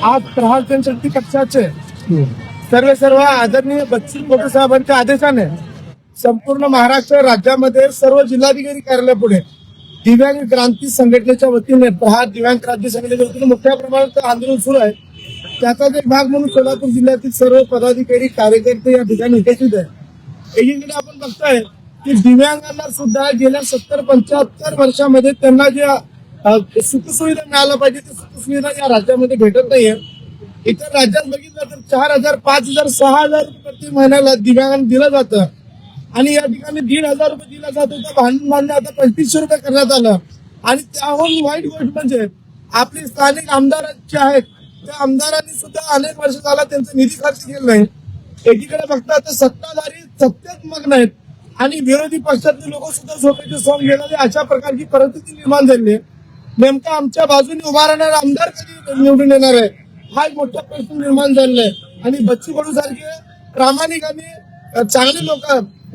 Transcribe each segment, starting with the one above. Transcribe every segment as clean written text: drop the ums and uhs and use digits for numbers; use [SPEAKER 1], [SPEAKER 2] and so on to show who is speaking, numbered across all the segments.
[SPEAKER 1] आज प्रहार जनशक्ती पक्षाचे सर्व आदरणीय बच्चू कडू साहेबांच्या आदेशाने संपूर्ण महाराष्ट्र राज्यामध्ये सर्व जिल्हाधिकारी कार्यालयापुढे दिव्यांग क्रांती संघटनेच्या वतीने प्रहार दिव्यांग क्रांती संघटनेच्या वतीने मोठ्या प्रमाणात आंदोलन सुरू आहे. त्याचाच एक भाग म्हणून सोलापूर जिल्ह्यातील सर्व पदाधिकारी कार्यकर्ते या ठिकाणी उपस्थित आहे. एकीकडे आपण बघताय की दिव्यांगांना सुद्धा गेल्या 70-75 वर्षामध्ये त्यांना ज्या सुखसुविधा मिळायला पाहिजे त्या सुखसुविधा या राज्यामध्ये भेटत नाहीये. इतर राज्यात बघितलं तर 4,000, 5,000, 6,000 रुपये प्रति महिन्याला दिव्यांगांना दिलं जातं आणि या ठिकाणी 1,500 रुपये दिला जात होता. भांडण मान्य आता 3500 रुपये करण्यात आलं. आणि त्याहून वाईट गोष्ट म्हणजे आपले स्थानिक आमदार जे आहेत त्या आमदारांनी सुद्धा अनेक वर्ष झाला त्यांचा निधी खर्च केला नाही. एकीकडे बघता तर सत्ताधारी सत्तेत मग्न आहेत आणि विरोधी पक्षातले लोक सुद्धा झोपेचे सॉंग घेणारे अशा प्रकारची परिस्थिती निर्माण झाली आहे. नेमका आमच्या बाजूने उभा राहणारा आमदार कधी निवडून येणार आहे हा एक मोठा प्रश्न निर्माण झालेला आहे. आणि बच्चू कडू सारखे प्रामाणिक आणि चांगले लोक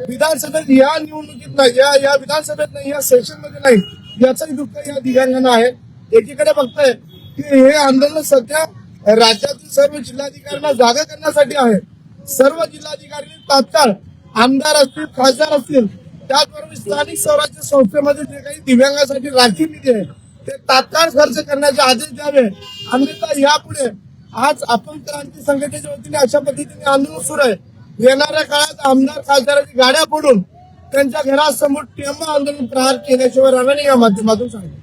[SPEAKER 1] विधानसभेत या निवडणुकीत नाही, या विधानसभेत नाही, या सेशन मध्ये नाही, याचंही दुःख या दिव्यांगांना आहे. एकीकडे बघताय की हे आंदोलन सध्या राज्यातील सर्व जिल्हाधिकाऱ्यांना जागा करण्यासाठी आहे. सर्व जिल्हाधिकाऱ्यांनी तात्काळ आमदार असतील, खासदार असतील, त्याचबरोबर स्थानिक स्वराज्य संस्थेमध्ये जे काही दिव्यांगासाठी राखीव निधी आहे ते तात्काळ खर्च करण्याचे आदेश द्यावे. अन्यथा यापुढे आज आपण क्रांती संघटनेच्या वतीने अशा पद्धतीने आंदोलन सुरू आहे. येणाऱ्या काळात आमदार खासदारांची गाड्या फोडून त्यांच्या घरासमोर टेंबा आंदोलन प्रहार केल्याशिवाय राहणार नाही या माध्यमातून सांगतो.